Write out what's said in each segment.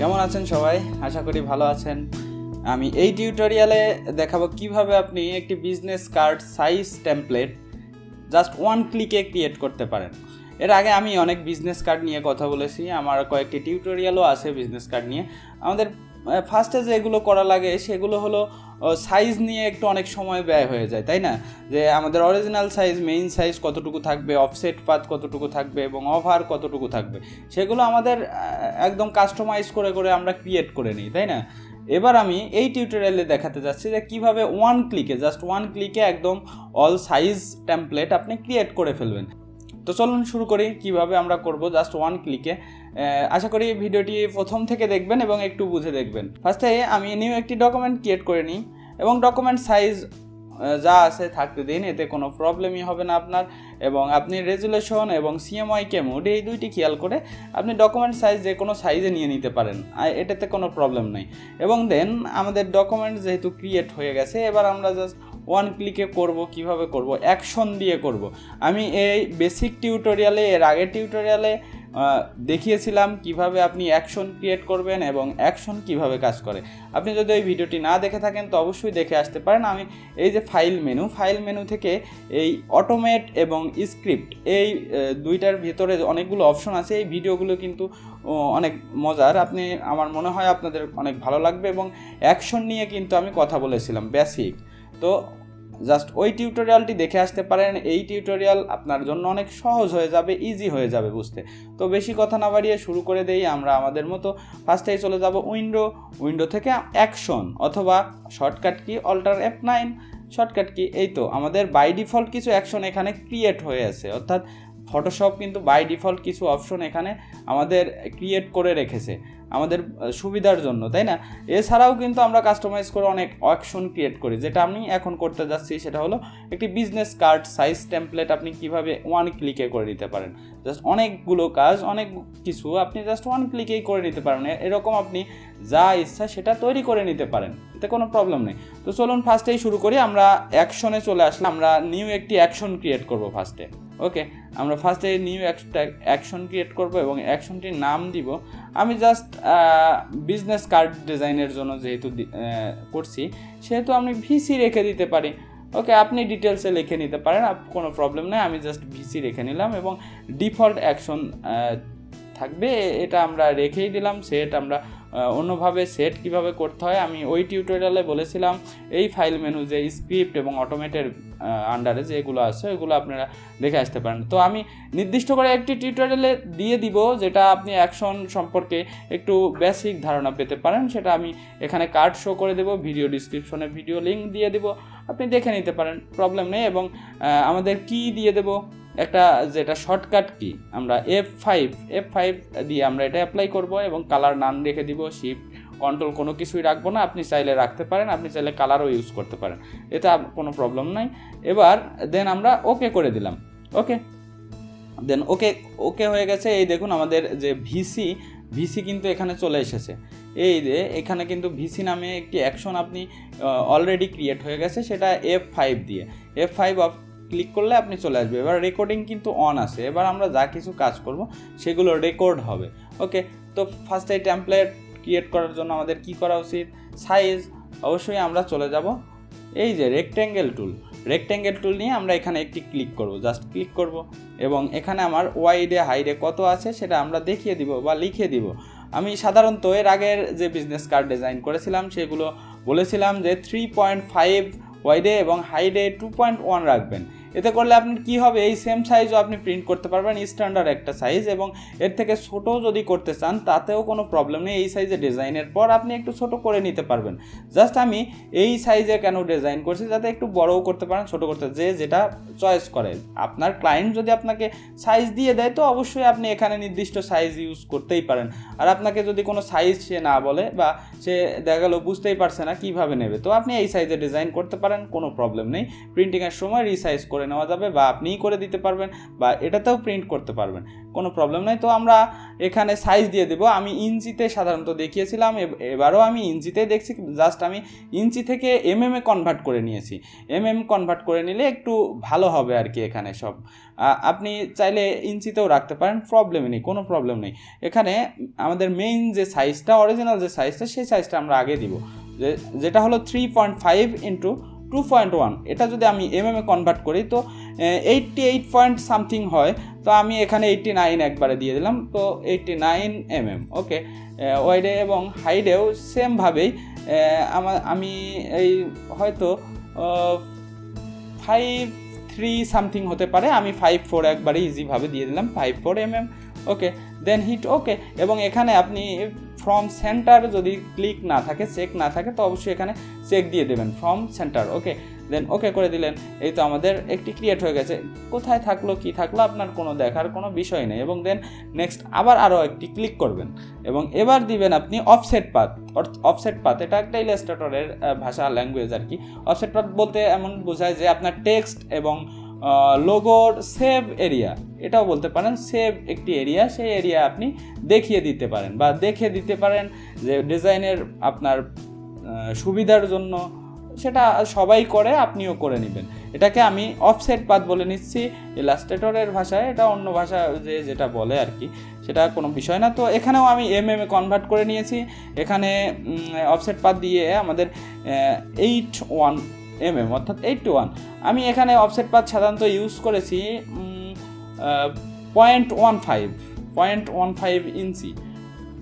কেমন আছেন সবাই? আশা করি ভালো আছেন। আমি এই টিউটোরিয়ালে দেখাবো কিভাবে আপনি একটি business card size template just one ক্লিকে ক্রিয়েট করতে পারেন। এর আগে আমি অনেক বিজনেস কার্ড নিয়ে কথা বলেছি, আমার কয়েকটি টিউটোরিয়ালও আছে বিজনেস কার্ড নিয়ে। আমাদের ফার্স্টে যেগুলো করা লাগে সেগুলো হলো সাইজ নিয়ে একটু অনেক সময় ব্যয় হয়ে যায়, তাই না? যে আমাদের অরিজিনাল সাইজ, মেইন সাইজ কতটুকু থাকবে, অফসেট পাথ কতটুকু থাকবে এবং ওভার কতটুকু থাকবে, সেগুলো আমাদের একদম কাস্টমাইজ করে করে আমরা ক্রিয়েট করে নিই, তাই না? এবার আমি এই টিউটোরিয়ালে দেখাতে যাচ্ছি যে কীভাবে জাস্ট ওয়ান ক্লিকে একদম অল সাইজ টেমপ্লেট আপনি ক্রিয়েট করে ফেলবেন। তো চলুন শুরু করি কিভাবে আমরা করব জাস্ট ওয়ান ক্লিকে। আশা করি ভিডিওটি প্রথম থেকে দেখবেন এবং একটু বুঝে দেখবেন। ফার্স্টে আমি নিউ একটি ডকুমেন্ট ক্রিয়েট করে নিই এবং ডকুমেন্ট সাইজ যা আছে থাকতে দিন, এতে কোনো প্রবলেমই হবে না আপনার। এবং আপনি রেজুলেশন এবং সিএমওয়াইকে মোড এই দুইটি খেয়াল করে আপনি ডকুমেন্ট সাইজ যে কোনো সাইজে নিয়ে নিতে পারেন, এটাতে কোনো প্রবলেম নেই। এবং দেন আমাদের ডকুমেন্ট যেহেতু ক্রিয়েট হয়ে গেছে, এবার আমরা জাস্ট ওয়ান ক্লিকে করব। কিভাবে করব? অ্যাকশন দিয়ে করব। আমি এই বেসিক টিউটোরিয়ালে, এর আগের টিউটোরিয়ালে দেখিয়েছিলাম কিভাবে আপনি অ্যাকশন ক্রিয়েট করবেন এবং অ্যাকশন কিভাবে কাজ করে। আপনি যদি এই ভিডিওটি না দেখে থাকেন তো অবশ্যই দেখে আসতে পারেন। আমি এই যে ফাইল মেনু থেকে এই অটোমেট এবং স্ক্রিপ্ট এই দুইটার ভিতরে অনেকগুলো অপশন আছে। এই ভিডিওগুলো কিন্তু অনেক মজার, আমার মনে হয় আপনাদের অনেক ভালো লাগবে। এবং অ্যাকশন নিয়ে কিন্তু আমি কথা বলেছিলাম বেসিক, তো জাস্ট ওই টিউটোরিয়ালটি দেখে আসতে পারেন। এই টিউটোরিয়াল আপনার জন্য অনেক সহজ হয়ে যাবে, ইজি হয়ে যাবে বুঝতে। তো বেশি কথা না বাড়িয়ে শুরু করে দেই আমরা আমাদের মতো। ফার্স্টেই চলে যাব উইন্ডো থেকে অ্যাকশন, অথবা shortcut key alter F9 shortcut key. এই তো আমাদের বাই ডিফল্ট কিছু অ্যাকশন এখানে ক্রিয়েট হয়ে আছে, অর্থাৎ ফটোশপ কিন্তু বাই ডিফল্ট কিছু অপশন এখানে আমাদের ক্রিয়েট করে রেখেছে আমাদের সুবিধার জন্য, তাই না? এছাড়াও কিন্তু আমরা কাস্টমাইজ করে অনেক অপশন ক্রিয়েট করি। যেটা আমি এখন করতে যাচ্ছি সেটা হলো একটি বিজনেস কার্ড সাইজ টেমপ্লেট আপনি কিভাবে ওয়ান ক্লিকে করে নিতে পারেন। জাস্ট অনেকগুলো কাজ, অনেক কিছু আপনি জাস্ট ওয়ান ক্লিকেই করে নিতে পারেন। এরকম আপনি যা ইচ্ছা সেটা তৈরি করে নিতে পারেন, এতে কোনো প্রবলেম নেই। তো চলুন ফার্স্টেই শুরু করি। আমরা অ্যাকশনে চলে আসলাম, আমরা নিউ একটি অ্যাকশন ক্রিয়েট করব ফার্স্টে। ওকে, আমরা ফার্স্টে নিউ অ্যাকশন ক্রিয়েট করব এবং অ্যাকশনটির নাম দিব, আমি জাস্ট বিজনেস কার্ড ডিজাইনের জন্য যেহেতু করছি সেহেতু আমি ভিসি রেখে দিতে পারি। ওকে, আপনি ডিটেলসে লিখে নিতে পারেন, কোনো প্রবলেম নেই। আমি জাস্ট ভিসি রেখে নিলাম এবং ডিফল্ট অ্যাকশন থাকবে, এটা আমরা রেখেই দিলাম। সেট আমরা অন্যভাবে সেট কিভাবে করতে হয় আমি ওই টিউটোরিয়ালে বলেছিলাম। এই ফাইল মেনু যে স্ক্রিপ্ট এবং অটোমেটের আন্ডারে যেগুলো আছে ওইগুলো আপনারা দেখে আসতে পারেন। তো আমি নির্দিষ্ট করে একটি টিউটোরিয়ালে দিয়ে দিব যেটা আপনি অ্যাকশন সম্পর্কে একটু বেসিক ধারণা পেতে পারেন। সেটা আমি এখানে কার্ড শো করে দেবো, ভিডিও ডিসক্রিপশনে ভিডিও লিঙ্ক দিয়ে দিব, আপনি দেখে নিতে পারেন, প্রবলেম নেই। এবং আমাদের কি দিয়ে দেব, একটা যেটা শর্টকাট কি, আমরা F5 দিয়ে আমরা এটা অ্যাপ্লাই করব এবং কালার নান রেখে দিব, শিফট কন্ট্রোল কোনো কিছুই রাখবো না। আপনি চাইলে রাখতে পারেন, আপনি চাইলে কালারও ইউজ করতে পারেন, এটা কোনো প্রবলেম নাই। এবার দেন আমরা ওকে করে দিলাম। ওকে, দেন ওকে হয়ে গেছে। এই দেখুন আমাদের যে ভিসি কিন্তু এখানে চলে এসেছে। এই যে এখানে কিন্তু ভিসি নামে একটি অ্যাকশন আপনি অলরেডি ক্রিয়েট হয়ে গেছে, সেটা F5 দিয়ে F5 ক্লিক করলে আপনি চলে আসবে। এবার রেকর্ডিং কিন্তু অন আছে, এবার আমরা যা কিছু কাজ করব সেগুলো রেকর্ড হবে। ওকে, তো ফার্স্টে টেমপ্লেট ক্রিয়েট করার জন্য আমাদের কি করা উচিত, সাইজ অবশ্যই আমরা চলে যাব এই যে রেক্ট্যাঙ্গেল টুল নিয়ে আমরা এখানে একটি ক্লিক করব, জাস্ট ক্লিক করব এবং এখানে আমার ওয়াইডে হাইডে কত আছে সেটা আমরা দেখিয়ে দিব বা লিখে দিব। আমি সাধারণত এর আগের যে বিজনেস কার্ড ডিজাইন করেছিলাম সেগুলো বলেছিলাম যে 3.5 ওয়াইডে এবং হাইডে 2.1 রাখবেন। এতে করলে আপনি কি হবে, এই সেম সাইজও আপনি প্রিন্ট করতে পারবেন, স্ট্যান্ডার্ড একটা সাইজ। এবং এর থেকে ছোটো যদি করতে চান তাতেও কোনো প্রবলেম নেই, এই সাইজে ডিজাইনের পর আপনি একটু ছোট করে নিতে পারবেন। জাস্ট আমি এই সাইজে কেন ডিজাইন করছি, যাতে একটু বড়ও করতে পারেন, ছোটো করতে, যেটা চয়েস করে। আপনার ক্লায়েন্ট যদি আপনাকে সাইজ দিয়ে দেয় তো অবশ্যই আপনি এখানে নির্দিষ্ট সাইজ ইউজ করতেই পারেন। আর আপনাকে যদি কোনো সাইজ সে না বলে বা সে দেখা গেলো বুঝতেই পারছে না কীভাবে নেবে, তো আপনি এই সাইজে ডিজাইন করতে পারেন, কোনো প্রবলেম নেই। প্রিন্টিংয়ের সময় রিসাইজ করে করে নেওয়া যাবে, বা আপনিই করে দিতে পারবেন, বা এটাতেও প্রিন্ট করতে পারবেন, কোনো প্রবলেম নাই। তো আমরা এখানে সাইজ দিয়ে দেবো। আমি ইঞ্চিতে সাধারণত দেখিয়েছিলাম, এবারও আমি ইঞ্চিতেই দেখছি, জাস্ট আমি ইঞ্চি থেকে এমএমে কনভার্ট করে নিয়েছি। কনভার্ট করে নিলে একটু ভালো হবে আর কি। এখানে সব আপনি চাইলে ইঞ্চিতেও রাখতে পারেন, প্রবলেমই নেই, কোনো প্রবলেম নেই। এখানে আমাদের মেইন যে সাইজটা, অরিজিনাল যে সাইজটা, সেই সাইজটা আমরা আগে দিব, যেটা হলো 3.5 ইন্টু 2.1। এটা যদি আমি এমএমে কনভার্ট করি তো 88 পয়েন্ট সামথিং হয়। তো আমি এখানে 89 একবারে দিয়ে দিলাম, তো 89 ওকে। ওয়াইডে এবং হাইডেও সেমভাবেই আমি এই হয়তো 5.3 সামথিং হতে পারে, আমি 5.4 একবারে ইজিভাবে দিয়ে দিলাম, 5.4 ওকে। দেন হিট ওকে। এবং এখানে আপনি ফ্রম সেন্টার যদি ক্লিক না থাকে, চেক না থাকে, তো অবশ্যই এখানে চেক দিয়ে দেবেন, ফ্রম সেন্টার ওকে। দেন ওকে করে দিলেন। এই তো আমাদের একটি ক্রিয়েট হয়ে গেছে। কোথায় থাকলো কি থাকলো আপনার কোনো দেখার কোনো বিষয় নেই। এবং দেন নেক্সট আবার আরও একটি ক্লিক করবেন, এবং এবার দিবেন আপনি অফসেট পাথ। এটা একটা ইলাস্ট্রেটরের ভাষা, ল্যাঙ্গুয়েজ আর কি। অফসেট পাথ বলতে এমন বোঝায় যে আপনার টেক্সট এবং লোগোর সেভ এরিয়া, এটাও বলতে পারেন সেভ একটি এরিয়া, সেই এরিয়া আপনি দেখিয়ে দিতে পারেন, বা দেখে দিতে পারেন যে ডিজাইনের আপনার সুবিধার জন্য। সেটা সবাই করে, আপনিও করে নেবেন। এটাকে আমি অফসেট পাথ বলে নিচ্ছি ইলাস্ট্রেটরের ভাষায়, এটা অন্য ভাষা যেটা বলে আর কি, সেটা কোনো বিষয় না। তো এখানেও আমি এমএমে কনভার্ট করে নিয়েছি। এখানে অফসেট পাথ দিয়ে আমাদের 81 অর্থাৎ 81। আমি এখানে অফসেট পাথ সাধারণত ইউজ করেছি 0.15 ইঞ্চি,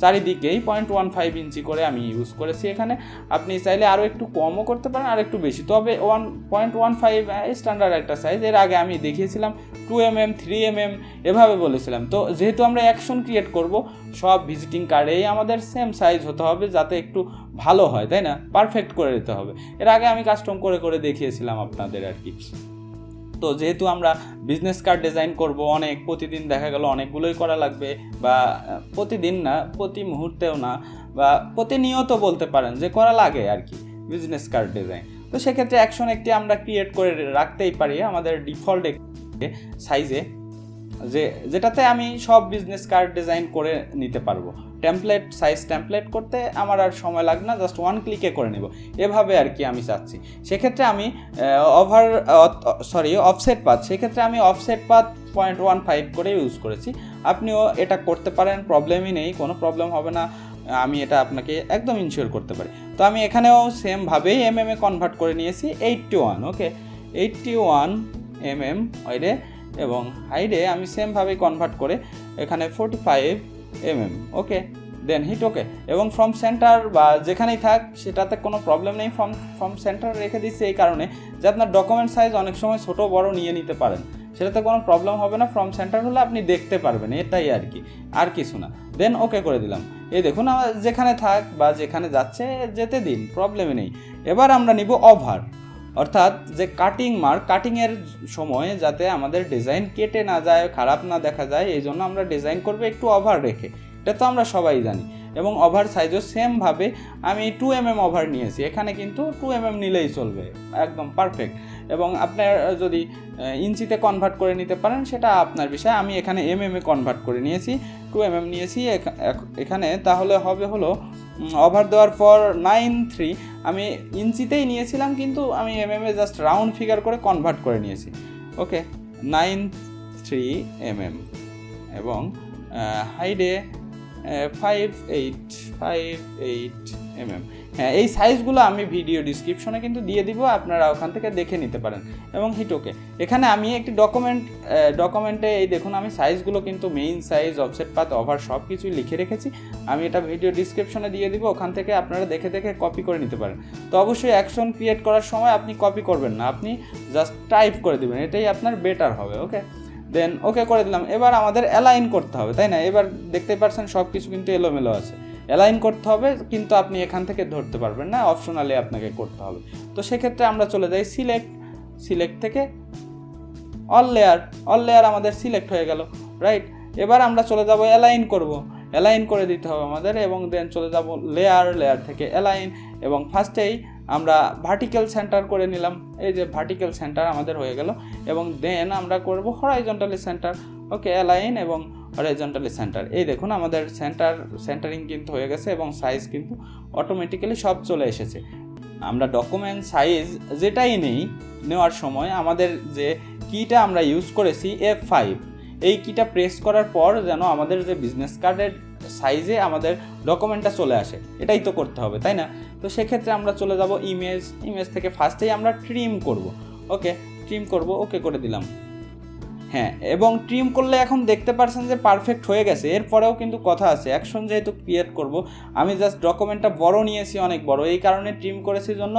চারিদিকেই 0.15 ইঞ্চি করে আমি ইউজ করেছি এখানে। আপনি চাইলে আরও একটু কমও করতে পারেন, আর একটু বেশি, তবে 1.15 স্ট্যান্ডার্ড একটা সাইজ। এর আগে আমি দেখিয়েছিলাম 2 3 এভাবে বলেছিলাম। তো যেহেতু আমরা অ্যাকশন ক্রিয়েট করব, সব ভিজিটিং কার্ডেই আমাদের সেম সাইজ হতে হবে, যাতে একটু ভালো হয়, তাই না? পারফেক্ট করে দিতে হবে। এর আগে আমি কাস্টম করে দেখিয়েছিলাম আপনাদের আর কি। তো যেহেতু আমরা বিজনেস কার্ড ডিজাইন করব অনেক, প্রতিদিন দেখা গেল অনেকগুলোই করা লাগবে, বা প্রতিদিন না, প্রতি মুহূর্তেও না, বা প্রতিনিয়ত বলতে পারেন যে করা লাগে আর কি বিজনেস কার্ড ডিজাইন। তো সেক্ষেত্রে অ্যাকশন একটি আমরা ক্রিয়েট করে রাখতেই পারি আমাদের ডিফল্ট সাইজে, যেটাতে আমি সব বিজনেস কার্ড ডিজাইন করে নিতে পারবো। সাইজ টেমপ্লেট করতে আমার আর সময় লাগবে না, জাস্ট ওয়ান ক্লিকে করে নেব, এভাবে আর কি আমি চাচ্ছি। সেক্ষেত্রে আমি অফসেট পাথ, সেক্ষেত্রে আমি অফসেট পাথ 0.15 করে ইউজ করেছি। আপনিও এটা করতে পারেন, প্রবলেমই নেই, কোনো প্রবলেম হবে না, আমি এটা আপনাকে একদম ইনশিওর করতে পারি। তো আমি এখানেও সেমভাবেই এমএমে কনভার্ট করে নিয়েছি 81 ওকে। 81 ওয়াইডে এবং হাইডে আমি সেমভাবেই কনভার্ট করে এখানে 45 ওকে। দেন হিট ওকে। এবং ফ্রম সেন্টার বা যেখানেই থাক সেটাতে কোনো প্রবলেম নেই, ফ্রম সেন্টার রেখে দিচ্ছি এই কারণে যে আপনার ডকুমেন্ট সাইজ অনেক সময় ছোটো বড় নিয়ে নিতে পারেন, সেটাতে কোনো প্রবলেম হবে না। ফ্রম সেন্টার হলে আপনি দেখতে পারবেন, এটাই আর কি, আর কিছু না। দেন ওকে করে দিলাম। এই দেখুন আমার যেখানে থাক বা যেখানে যাচ্ছে যেতে দিন, প্রবলেমই নেই। এবার আমরা নিব ওভার, অর্থাৎ যে কাটিংয়ের সময় যাতে আমাদের ডিজাইন কেটে না যায়, খারাপ না দেখা যায়, এই জন্য আমরা ডিজাইন করবো একটু ওভার রেখে, এটা তো আমরা সবাই জানি। এবং ওভার সাইজও সেমভাবে আমি 2 ওভার নিয়েছি, এখানে কিন্তু 2 নিলেই চলবে, একদম পারফেক্ট। এবং আপনার যদি ইঞ্চিতে কনভার্ট করে নিতে পারেন সেটা আপনার বিষয়। আমি এখানে কনভার্ট করে নিয়েছি, 2 নিয়েছি এখানে, তাহলে হলো ওভার দেওয়ার পর 9.3। আমি ইঞ্চিতেই নিয়েছিলাম, কিন্তু আমি জাস্ট রাউন্ড ফিগার করে কনভার্ট করে নিয়েছি ওকে। 9.3 এবং হাইডে 5.8 হ্যাঁ, এই সাইজগুলো আমি ভিডিও ডিসক্রিপশনে কিন্তু দিয়ে দিব, আপনারা ওখান থেকে দেখে নিতে পারেন। এবং হিট ওকে। এখানে আমি একটি ডকুমেন্টে এই দেখুন আমি সাইজগুলো কিন্তু main size, offset path, over সব কিছুই লিখে রেখেছি। আমি এটা ভিডিও ডিসক্রিপশনে দিয়ে দিব, ওখান থেকে আপনারা দেখে কপি করে নিতে পারেন। তো অবশ্যই অ্যাকশন ক্রিয়েট করার সময় আপনি কপি করবেন না, আপনি জাস্ট টাইপ করে দেবেন, এটাই আপনার বেটার হবে ওকে। দেন ওকে করে দিলাম। এবার আমাদের অ্যালাইন করতে হবে, তাই না? এবার দেখতেই পাচ্ছেন সব কিছু কিন্তু এলোমেলো আছে, অ্যালাইন করতে হবে, কিন্তু আপনি এখান থেকে ধরতে পারবেন না, অপশনালি আপনাকে করতে হবে। তো সেক্ষেত্রে আমরা চলে যাই সিলেক্ট থেকে অল লেয়ার আমাদের সিলেক্ট হয়ে গেল, রাইট? এবার আমরা চলে যাব অ্যালাইন করব। অ্যালাইন করে দিতে হবে আমাদের, এবং দেন চলে যাব লেয়ার থেকে অ্যালাইন, এবং ফার্স্টেই আমরা ভার্টিক্যাল সেন্টার করে নিলাম। এই যে ভার্টিক্যাল সেন্টার আমাদের হয়ে গেল, এবং দেন আমরা করব হরাইজন্টালি সেন্টার। ওকে, অ্যালাইন এবং হরাইজন্টালি সেন্টার। এই দেখুন আমাদের সেন্টারিং কিন্তু হয়ে গেছে এবং সাইজ কিন্তু অটোমেটিক্যালি সব চলে এসেছে। আমরা ডকুমেন্ট সাইজ যেটাই নেওয়ার সময় আমাদের যে কিটা আমরা ইউজ করেছি F5, এই কিটা প্রেস করার পর যেন আমাদের যে বিজনেস কার্ডের সাইজে আমাদের ডকুমেন্টটা চলে আসে, এটাই তো করতে হবে, তাই না? তো সেক্ষেত্রে আমরা চলে যাব ইমেজ থেকে ফার্স্টেই আমরা ট্রিম করব। ওকে, ট্রিম করব, ওকে করে দিলাম। হ্যাঁ, এবং ট্রিম করলে এখন দেখতে পাচ্ছেন যে পারফেক্ট হয়ে গেছে। এরপরেও কিন্তু কথা আছে, অ্যাকশন যেহেতু ক্রিয়েট করব, আমি জাস্ট ডকুমেন্টটা বড় নিয়েছি, অনেক বড়, এই কারণে ট্রিম করেছি জন্য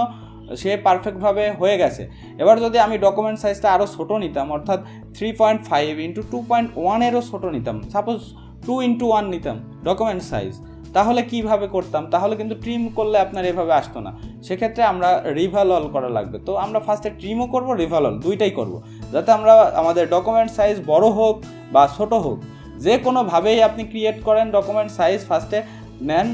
সে পারফেক্টভাবে হয়ে গেছে। এবার যদি আমি ডকুমেন্ট সাইজটা আরও ছোটো নিতাম, অর্থাৎ 3.5x2.1 ছোটো নিতাম, সাপোজ 2x1 নিতাম ডকুমেন্ট সাইজ, তাহলে কিভাবে করতাম? তাহলে কিন্তু ট্রিম করলে আপনার এভাবে আসতো না। সেক্ষেত্রে আমরা রিভাল অল করা লাগবে। তো আমরা ফার্স্টে ট্রিমও করব, রিভাল অল দুইটাই করব, যাতে আমরা আমাদের ডকুমেন্ট সাইজ বড় হোক বা ছোট হোক, যে কোনোভাবেই আপনি ক্রিয়েট করেন ডকুমেন্ট সাইজ, ফার্স্টে নেন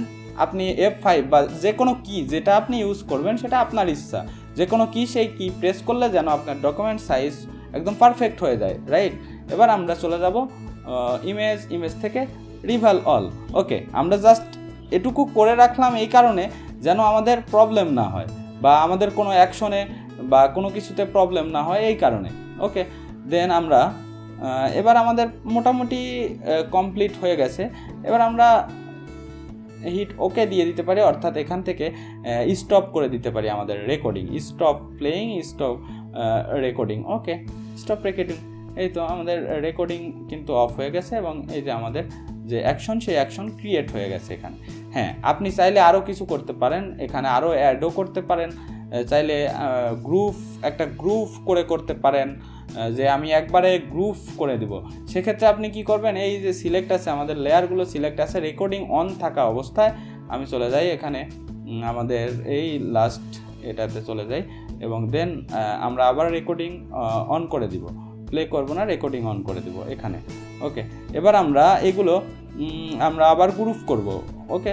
আপনি F5 বা যে কোনো কি যেটা আপনি ইউজ করবেন সেটা আপনার ইচ্ছা, যে কোনো কি সেই কি প্রেস করলে যেন আপনার ডকুমেন্ট সাইজ একদম পারফেক্ট হয়ে যায়, রাইট? এবার আমরা চলে যাব ইমেজ থেকে রিভাল অল। ওকে, আমরা জাস্ট এটুকু করে রাখলাম এই কারণে যেন আমাদের প্রবলেম না হয়, বা আমাদের কোনো অ্যাকশনে বা কোনো কিছুতে প্রবলেম না হয়, এই কারণে। ওকে, দেন আমরা এবার আমাদের মোটামুটি কমপ্লিট হয়ে গেছে। এবার আমরা হিট ওকে দিয়ে দিতে পারি, অর্থাৎ এখান থেকে স্টপ করে দিতে পারি আমাদের recording, stop playing, stop recording. Okay, stop recording. এই তো আমাদের রেকর্ডিং কিন্তু অফ হয়ে গেছে, এবং এই যে আমাদের যে অ্যাকশন, সেই অ্যাকশন ক্রিয়েট হয়ে গেছে এখানে। হ্যাঁ, আপনি চাইলে আরও কিছু করতে পারেন, এখানে আরও অ্যাডও করতে পারেন, চাইলে একটা গ্রুপ করে করতে পারেন, যে আমি একবারে গ্রুপ করে দিব। সেক্ষেত্রে আপনি কি করবেন, এই যে সিলেক্ট আছে আমাদের লেয়ারগুলো সিলেক্ট আছে, রেকর্ডিং অন থাকা অবস্থায় আমি চলে যাই এখানে আমাদের এই লাস্ট এটাতে চলে যাই, এবং দেন আমরা আবার রেকর্ডিং অন করে দিব, প্লে করব না, রেকর্ডিং অন করে দিব এখানে। ওকে, এবার আমরা এগুলো আমরা আবার গ্রুপ করব। ওকে,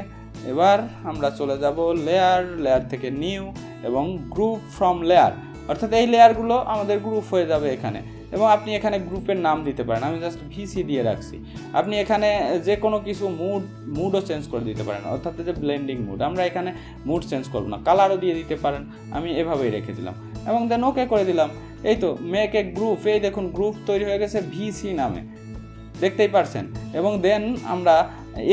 এবার আমরা চলে যাব লেয়ার থেকে নিউ, এবং গ্রুপ ফ্রম লেয়ার, অর্থাৎ এই লেয়ারগুলো আমাদের গ্রুপ হয়ে যাবে এখানে, এবং আপনি এখানে গ্রুপের নাম দিতে পারেন। আমি জাস্ট ভিসি দিয়ে রাখছি। আপনি এখানে যে কোনো কিছু মুডও চেঞ্জ করে দিতে পারেন, অর্থাৎ যে ব্লেন্ডিং মুড, আমরা এখানে মুড চেঞ্জ করব না, কালারও দিয়ে দিতে পারেন। আমি এভাবেই রেখে দিলাম, এবং দেন ওকে করে দিলাম। এই তো মেক এ গ্রুপ, এই দেখুন গ্রুপ তৈরি হয়ে গেছে ভিসি নামে, দেখতেই পারছেন। এবং দেন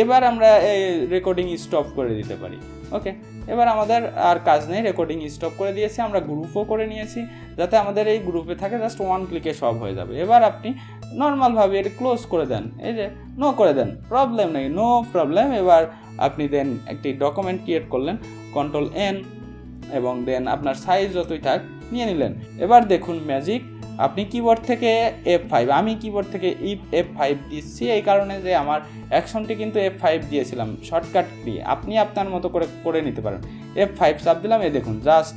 এবার আমরা এই রেকর্ডিং স্টপ করে দিতে পারি। ওকে, এবার আমাদের আর কাজ নেই, রেকর্ডিং স্টপ করে দিয়েছি, আমরা গ্রুপও করে নিয়েছি, যাতে আমাদের এই গ্রুপে থাকে, জাস্ট ওয়ান ক্লিকে সব হয়ে যাবে। এবার আপনি নর্মালভাবে এটা ক্লোজ করে দেন, এই যে নো করে দেন, প্রবলেম নেই, নো প্রবলেম। এবার আপনি দেন একটি ডকুমেন্ট ক্রিয়েট করলেন, Ctrl+N, এবং দেন আপনার সাইজ যতই থাক নিয়ে নিলেন। এবার দেখুন ম্যাজিক, আপনি কিবোর্ড থেকে F5, আমি কিবোর্ড থেকে F5 দিচ্ছি এই কারণে যে আমার অ্যাকশনটি কিন্তু F5 দিয়েছিলাম শর্টকাট দিয়ে, আপনি আপনার মতো করে নিতে পারেন। F5 চাপ দিলাম, এই দেখুন জাস্ট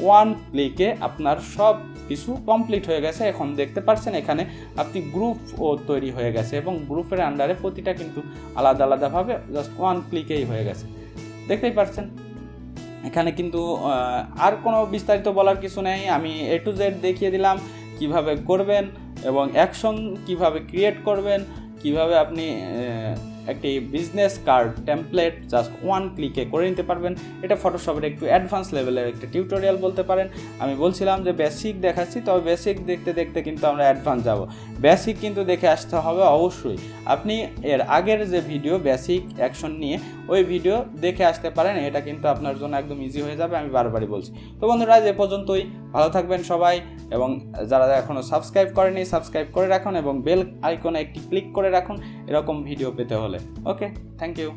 ওয়ান ক্লিকে আপনার সব কিছু কমপ্লিট হয়ে গেছে। এখন দেখতে পাচ্ছেন এখানে আপনি গ্রুপও তৈরি হয়ে গেছে, এবং গ্রুপের আন্ডারে প্রতিটা কিন্তু আলাদা আলাদাভাবে জাস্ট ওয়ান ক্লিকেই হয়ে গেছে, দেখতেই পাচ্ছেন। এখানে কিন্তু আর কোনো বিস্তারিত বলার কিছু নেই, আমি A to Z দেখিয়ে দিলাম কিভাবে করবেন, এবং অ্যাকশন কিভাবে ক্রিয়েট করবেন, কিভাবে আপনি একটি business card template just one ক্লিকে করে নিতে পারবেন। এটা ফটোশপের একটু অ্যাডভান্স লেভেলের একটা টিউটোরিয়াল বলতে পারেন। আমি বলছিলাম যে বেসিক দেখাচ্ছি, তবে বেসিক দেখতে দেখতে কিন্তু আমরা অ্যাডভান্স যাব। বেসিক কিন্তু দেখে আসতে হবে অবশ্যই। আপনি এর আগের যে ভিডিও বেসিক অ্যাকশন নিয়ে, ওই ভিডিও দেখে আসতে পারেন, এটা কিন্তু আপনার জন্য একদম ইজি হয়ে যাবে, আমি বারবারই বলছি। তো বন্ধুরা, এ পর্যন্তই, ভালো থাকবেন সবাই, এবং যারা এখনও সাবস্ক্রাইব করেনি সাবস্ক্রাইব করে রাখুন, এবং বেল আইকনে একটি ক্লিক করে রাখুন এরকম ভিডিও পেতে হলে। ওকে, থ্যাংক ইউ।